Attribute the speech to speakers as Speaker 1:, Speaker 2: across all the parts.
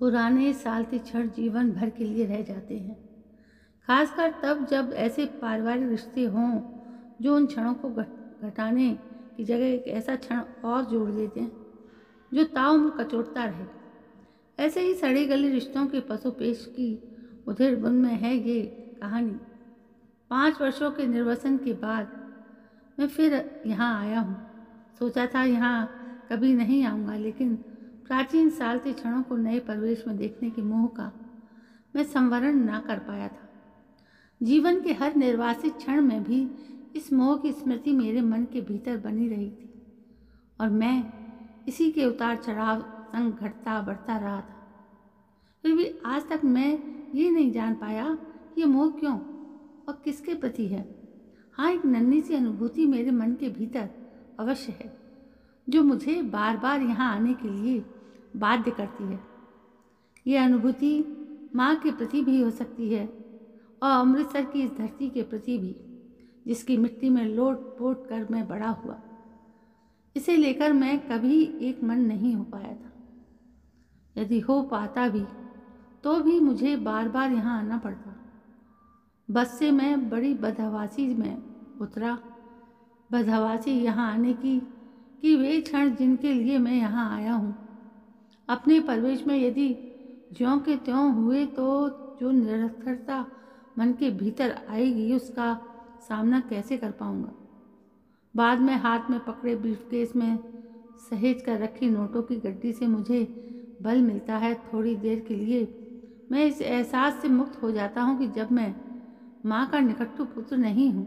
Speaker 1: पुराने सालते क्षण जीवन भर के लिए रह जाते हैं, खासकर तब जब ऐसे पारिवारिक रिश्ते हों जो उन क्षणों को घटाने की जगह एक ऐसा क्षण और जोड़ देते हैं जो ताउम्र कचोटता रहे। ऐसे ही सड़े गले रिश्तों के पसोपेश की उधेड़ बुन में है ये कहानी। 5 वर्षों के निर्वसन के बाद मैं फिर यहाँ आया हूँ। सोचा था यहाँ कभी नहीं आऊँगा, लेकिन प्राचीन सालते क्षणों को नए परिवेश में देखने के मोह का मैं संवरण ना कर पाया था। जीवन के हर निर्वासित क्षण में भी इस मोह की स्मृति मेरे मन के भीतर बनी रही थी और मैं इसी के उतार चढ़ाव संग घटता बढ़ता रहा था। फिर भी आज तक मैं ये नहीं जान पाया ये मोह क्यों और किसके प्रति है। हाँ, एक नन्ही सी अनुभूति मेरे मन के भीतर अवश्य है जो मुझे बार बार यहाँ आने के लिए बाध्य करती है। ये अनुभूति माँ के प्रति भी हो सकती है और अमृतसर की इस धरती के प्रति भी, जिसकी मिट्टी में लोट पोट कर मैं बड़ा हुआ। इसे लेकर मैं कभी एक मन नहीं हो पाया था। यदि हो पाता भी तो भी मुझे बार बार यहाँ आना पड़ता। बस से मैं बड़ी बदहवासी में उतरा। बदहवासी यहाँ आने की कि वे क्षण जिनके लिए मैं यहाँ आया हूँ अपने परिवेश में यदि ज्यों के त्यों हुए तो जो निरर्थकता मन के भीतर आएगी उसका सामना कैसे कर पाऊँगा। बाद में हाथ में पकड़े ब्रीफकेस में सहेज कर रखी नोटों की गड्डी से मुझे बल मिलता है। थोड़ी देर के लिए मैं इस एहसास से मुक्त हो जाता हूँ कि जब मैं माँ का निकट्टू पुत्र नहीं हूँ।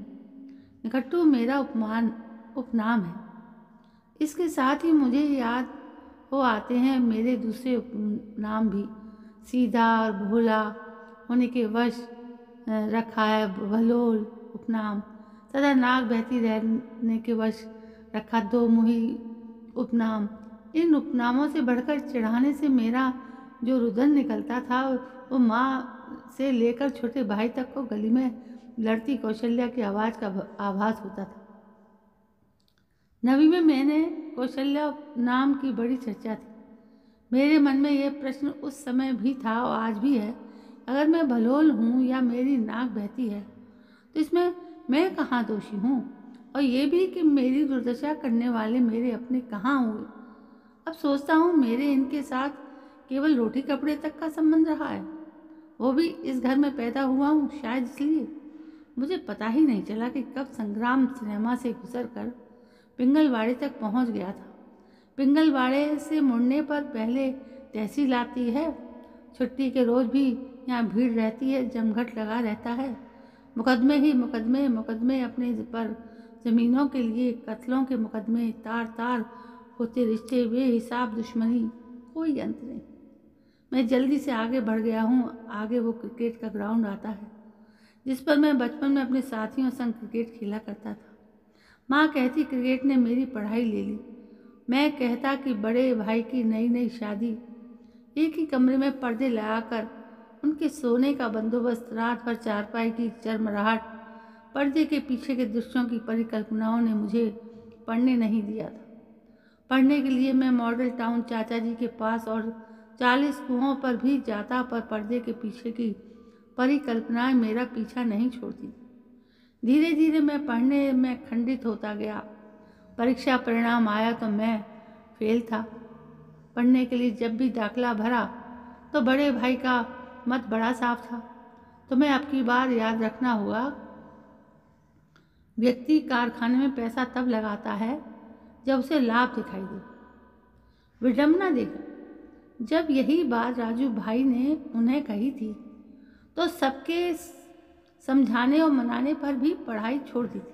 Speaker 1: निकट्टू मेरा उपनाम है। इसके साथ ही मुझे याद हो आते हैं मेरे दूसरे उपनाम भी। सीधा और भोला होने के वश रखा है भलोल उपनाम। सदा नाक बहती रहने के वश रखा दो मुही उपनाम। इन उपनामों से बढ़कर चिढ़ाने से मेरा जो रुदन निकलता था वो माँ से लेकर छोटे भाई तक को गली में लड़ती कौशल्या की आवाज़ का आभास होता था। नवी में मैंने कौशल्या नाम की बड़ी चर्चा थी। मेरे मन में यह प्रश्न उस समय भी था और आज भी है, अगर मैं भलोल हूँ या मेरी नाक बहती है तो इसमें मैं कहाँ दोषी हूँ। और ये भी कि मेरी दुर्दशा करने वाले मेरे अपने कहाँ हुए। अब सोचता हूँ मेरे इनके साथ केवल रोटी कपड़े तक का संबंध रहा है। वो भी इस घर में पैदा हुआ हूँ शायद इसलिए मुझे पता ही नहीं चला कि कब संग्राम सिनेमा से गुजरकर पिंगलवाड़े तक पहुँच गया था। पिंगलवाड़े से मुड़ने पर पहले तहसील आती है। छुट्टी के रोज़ भी यहाँ भीड़ रहती है, जमघट लगा रहता है। मुकदमे ही मुकदमे मुकदमे अपने पर ज़मीनों के लिए, कत्लों के मुकदमे, तार तार होते रिश्ते, बेहिसाब दुश्मनी, कोई अंत नहीं। मैं जल्दी से आगे बढ़ गया हूँ। आगे वो क्रिकेट का ग्राउंड आता है जिस पर मैं बचपन में अपने साथियों संग क्रिकेट खेला करता था। माँ कहती क्रिकेट ने मेरी पढ़ाई ले ली। मैं कहता कि बड़े भाई की नई नई शादी, एक ही कमरे में पर्दे लगाकर उनके सोने का बंदोबस्त, रात भर चारपाई की चरमराहट, पर्दे के पीछे के दृश्यों की परिकल्पनाओं ने मुझे पढ़ने नहीं दिया था। पढ़ने के लिए मैं मॉडल टाउन चाचा जी के पास और 40 कुओं पर भी जाता, पर पर्दे के पीछे की परिकल्पनाएं मेरा पीछा नहीं छोड़ती। धीरे धीरे मैं पढ़ने में खंडित होता गया। परीक्षा परिणाम आया तो मैं फेल था। पढ़ने के लिए जब भी दाखला भरा तो बड़े भाई का मत बड़ा साफ था। तुम्हें अब की बार याद रखना होगा, व्यक्ति कारखाने में पैसा तब लगाता है जब उसे लाभ दिखाई दे, विडंबना देगा। जब यही बात राजू भाई ने उन्हें कही थी तो सबके समझाने और मनाने पर भी पढ़ाई छोड़ दी थी।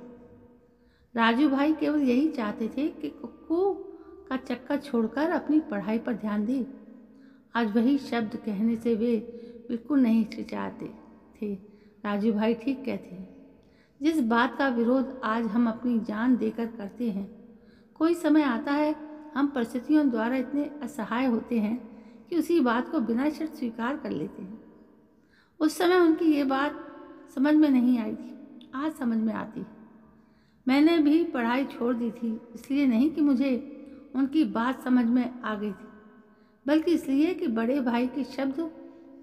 Speaker 1: राजू भाई केवल यही चाहते थे कि कुक्कू का चक्कर छोड़कर अपनी पढ़ाई पर ध्यान दे। आज वही शब्द कहने से वे बिल्कुल नहीं हिचकिचाते थे। राजू भाई ठीक कहते हैं। जिस बात का विरोध आज हम अपनी जान देकर करते हैं, कोई समय आता है हम परिस्थितियों द्वारा इतने असहाय होते हैं कि उसी बात को बिना शर्त स्वीकार कर लेते हैं। उस समय उनकी ये बात समझ में नहीं आई थी, आज समझ में आती है। मैंने भी पढ़ाई छोड़ दी थी, इसलिए नहीं कि मुझे उनकी बात समझ में आ गई थी। बल्कि इसलिए कि बड़े भाई के शब्द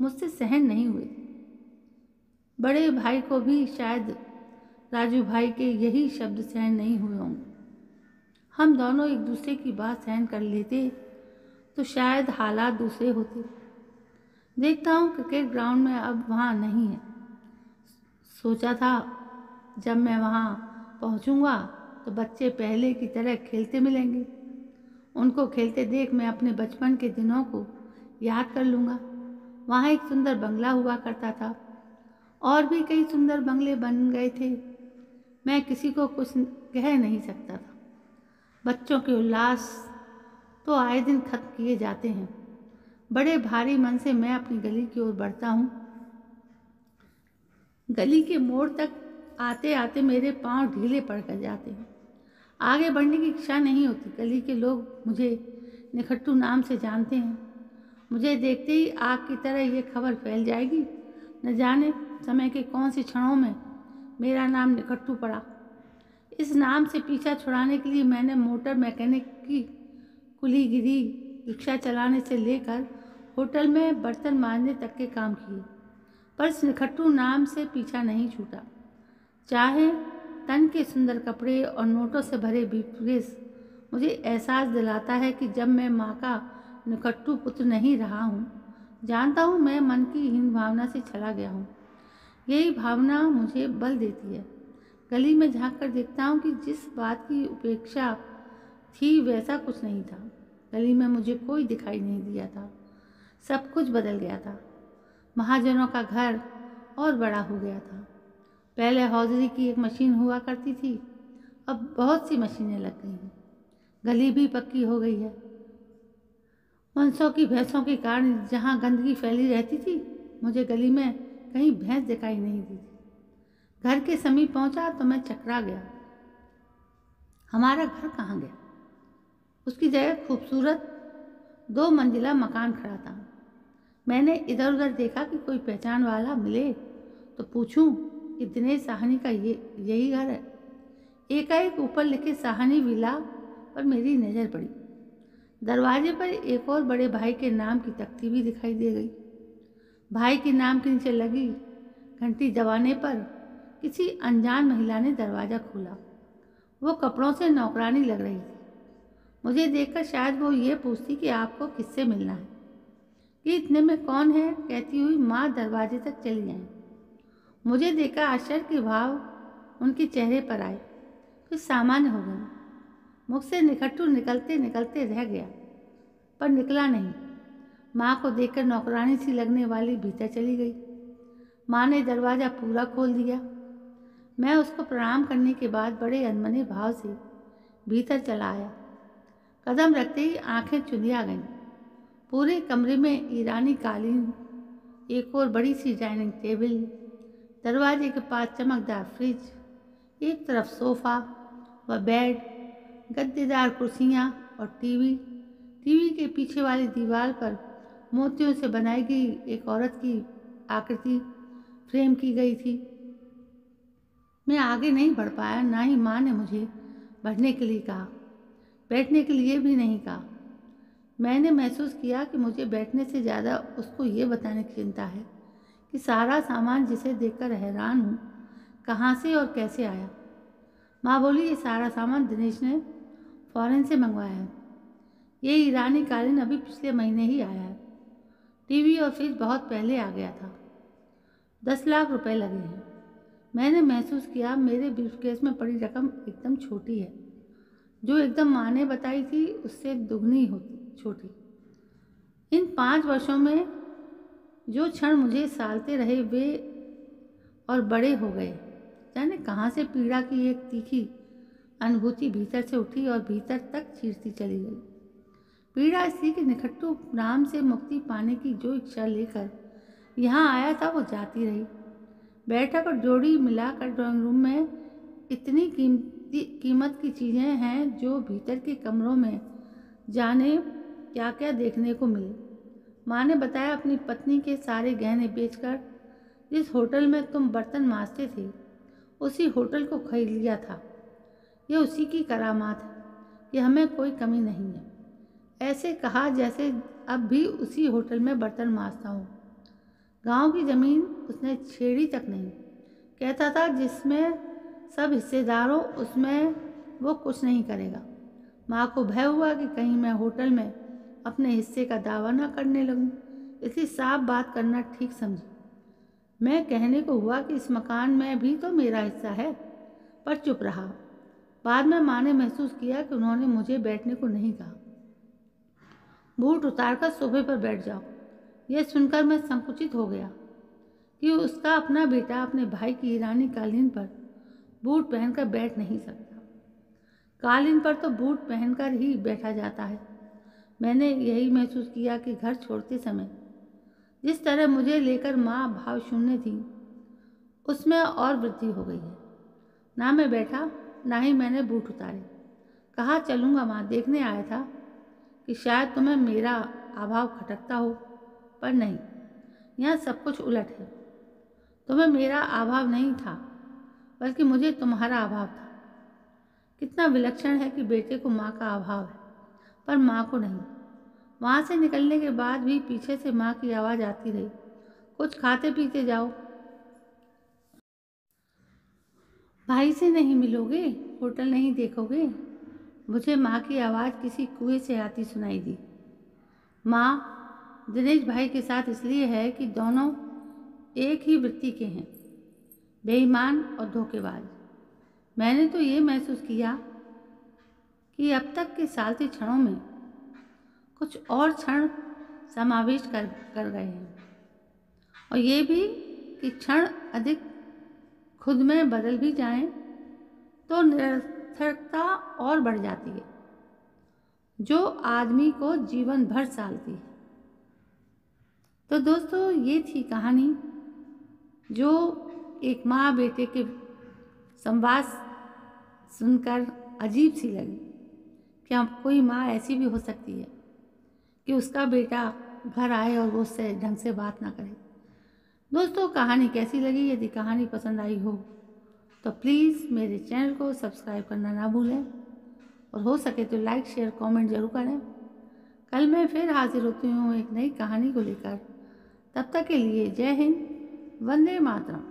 Speaker 1: मुझसे सहन नहीं हुए। बड़े भाई को भी शायद राजू भाई के यही शब्द सहन नहीं हुए होंगे। हम दोनों एक दूसरे की बात सहन कर लेते तो शायद हालात दूसरे होते। देखता हूँ क्रिकेट ग्राउंड में अब वहाँ नहीं है। सोचा था जब मैं वहाँ पहुँचूँगा तो बच्चे पहले की तरह खेलते मिलेंगे। उनको खेलते देख मैं अपने बचपन के दिनों को याद कर लूँगा। वहाँ एक सुंदर बंगला हुआ करता था और भी कई सुंदर बंगले बन गए थे। मैं किसी को कुछ कह नहीं सकता था। बच्चों के उल्लास तो आए दिन खत्म किए जाते हैं। बड़े भारी मन से मैं अपनी गली की ओर बढ़ता हूँ। गली के मोड़ तक आते आते मेरे पांव ढीले पड़ कर जाते हैं। आगे बढ़ने की इच्छा नहीं होती। गली के लोग मुझे निखट्टू नाम से जानते हैं। मुझे देखते ही आग की तरह ये खबर फैल जाएगी। न जाने समय के कौन से क्षणों में मेरा नाम निखट्टू पड़ा। इस नाम से पीछा छुड़ाने के लिए मैंने मोटर मैकेनिक की कुलीगिरी, रिक्शा चलाने से लेकर होटल में बर्तन मांजने तक के काम किए, पर इस निखट्टू नाम से पीछा नहीं छूटा। चाहे तन के सुंदर कपड़े और नोटों से भरे ब्रीफकेस मुझे एहसास दिलाता है कि जब मैं माँ का निखट्टू पुत्र नहीं रहा हूँ, जानता हूँ मैं मन की हीन भावना से चला गया हूँ। यही भावना मुझे बल देती है। गली में झांक कर देखता हूँ कि जिस बात की उपेक्षा थी वैसा कुछ नहीं था। गली में मुझे कोई दिखाई नहीं दिया था। सब कुछ बदल गया था। महाजनों का घर और बड़ा हो गया था। पहले हौजरी की एक मशीन हुआ करती थी, अब बहुत सी मशीनें लग गई हैं। गली भी पक्की हो गई है। मनसों की भैंसों के कारण जहाँ गंदगी फैली रहती थी, मुझे गली में कहीं भैंस दिखाई नहीं दी थी। घर के समीप पहुंचा तो मैं चकरा गया। हमारा घर कहाँ गया? उसकी जगह खूबसूरत 2 मंजिला मकान खड़ा था। मैंने इधर उधर देखा कि कोई पहचान वाला मिले तो पूछूं कि दिनेश साहनी का यही घर है। एकाएक ऊपर लिखे साहनी विला पर मेरी नज़र पड़ी। दरवाजे पर एक और बड़े भाई के नाम की तख्ती भी दिखाई दे गई। भाई के नाम के नीचे लगी घंटी दबाने पर किसी अनजान महिला ने दरवाज़ा खोला। वो कपड़ों से नौकरानी लग रही थी। मुझे देखकर शायद वो ये पूछती कि आपको किससे मिलना है। कि इतने में कौन है, कहती हुई माँ दरवाजे तक चली आई। मुझे देखकर आश्चर्य के भाव उनके चेहरे पर आए, फिर सामान्य हो गए। मुख से निखट्टू निकलते निकलते रह गया, पर निकला नहीं। माँ को देखकर नौकरानी सी लगने वाली भीतर चली गई। माँ ने दरवाज़ा पूरा खोल दिया। मैं उसको प्रणाम करने के बाद बड़े अनमने भाव से भीतर चला आया। कदम रखते ही आंखें चुंधिया गईं। पूरे कमरे में ईरानी कालीन, एक और बड़ी सी डाइनिंग टेबल, दरवाजे के पास चमकदार फ्रिज, एक तरफ सोफ़ा व बेड, गद्देदार कुर्सियाँ और टीवी के पीछे वाली दीवार पर मोतियों से बनाई गई एक औरत की आकृति फ्रेम की गई थी। मैं आगे नहीं बढ़ पाया, ना ही माँ ने मुझे बढ़ने के लिए कहा, बैठने के लिए भी नहीं कहा। मैंने महसूस किया कि मुझे बैठने से ज़्यादा उसको ये बताने की चिंता है कि सारा सामान जिसे देखकर हैरान हूँ कहाँ से और कैसे आया। माँ बोली, ये सारा सामान दिनेश ने फॉरेन से मंगवाया है। ये ईरानी कालीन अभी पिछले महीने ही आया है। टीवी और फ्रिज बहुत पहले आ गया था। 10 लाख रुपए लगे हैं। मैंने महसूस किया मेरे ब्रीफकेस में पड़ी रकम एकदम छोटी है। जो एकदम माँ ने बताई थी उससे दुगनी होती छोटी। इन 5 वर्षों में जो क्षण मुझे सालते रहे वे और बड़े हो गए। जाने कहाँ से पीड़ा की एक तीखी अनुभूति भीतर से उठी और भीतर तक चीरती चली गई। पीड़ा इसलिए कि निखट्टू नाम से मुक्ति पाने की जो इच्छा लेकर यहाँ आया था वो जाती रही। बैठक और जोड़ी मिलाकर ड्राइंग रूम में इतनी कीमत की चीज़ें हैं जो भीतर के कमरों में जाने क्या क्या देखने को मिले। माँ ने बताया अपनी पत्नी के सारे गहने बेचकर जिस होटल में तुम बर्तन मांजते थे उसी होटल को खरीद लिया था। ये उसी की करामात है कि हमें कोई कमी नहीं है। ऐसे कहा जैसे अब भी उसी होटल में बर्तन मांजता हूँ। गांव की ज़मीन उसने छेड़ी तक नहीं। कहता था जिसमें सब हिस्सेदार हो उसमें वो कुछ नहीं करेगा। माँ को भय हुआ कि कहीं मैं होटल में अपने हिस्से का दावा न करने लगूं, इसलिए साफ बात करना ठीक समझी। मैं कहने को हुआ कि इस मकान में भी तो मेरा हिस्सा है, पर चुप रहा। बाद में माँ ने महसूस किया कि उन्होंने मुझे बैठने को नहीं कहा। बूट उतारकर सोफे पर बैठ जाओ। यह सुनकर मैं संकुचित हो गया कि उसका अपना बेटा अपने भाई की ईरानी कालीन पर बूट पहनकर बैठ नहीं सकता। कालीन पर तो बूट पहनकर ही बैठा जाता है। मैंने यही महसूस किया कि घर छोड़ते समय जिस तरह मुझे लेकर माँ भाव शून्य थी, उसमें और वृद्धि हो गई है। ना मैं बैठा, ना ही मैंने बूट उतारे। कहा चलूँगा माँ, देखने आया था कि शायद तुम्हें मेरा अभाव खटकता हो, पर नहीं, यहाँ सब कुछ उलट है। तुम्हें मेरा अभाव नहीं था, बल्कि मुझे तुम्हारा अभाव था। कितना विलक्षण है कि बेटे को माँ का अभाव है, पर माँ को नहीं। वहाँ से निकलने के बाद भी पीछे से माँ की आवाज़ आती रही, कुछ खाते पीते जाओ। भाई से नहीं मिलोगे, होटल नहीं देखोगे। मुझे माँ की आवाज़ किसी कुएं से आती सुनाई दी। माँ, दिनेश भाई के साथ इसलिए है कि दोनों एक ही वृत्ति के हैं, बेईमान और धोखेबाज। मैंने तो ये महसूस किया कि अब तक के सालती क्षणों में कुछ और क्षण समावेश कर गए हैं, और ये भी कि क्षण अधिक खुद में बदल भी जाएं तो निरर्थकता और बढ़ जाती है, जो आदमी को जीवन भर सालती है। तो दोस्तों, ये थी कहानी जो एक माँ बेटे के संवाद सुनकर अजीब सी लगी। क्या कोई माँ ऐसी भी हो सकती है कि उसका बेटा घर आए और वो उससे ढंग से बात ना करे? दोस्तों, कहानी कैसी लगी? यदि कहानी पसंद आई हो तो प्लीज़ मेरे चैनल को सब्सक्राइब करना ना भूलें, और हो सके तो लाइक शेयर कमेंट ज़रूर करें। कल मैं फिर हाजिर होती हूँ एक नई कहानी को लेकर। तब तक के लिए जय हिंद, वंदे मातरम।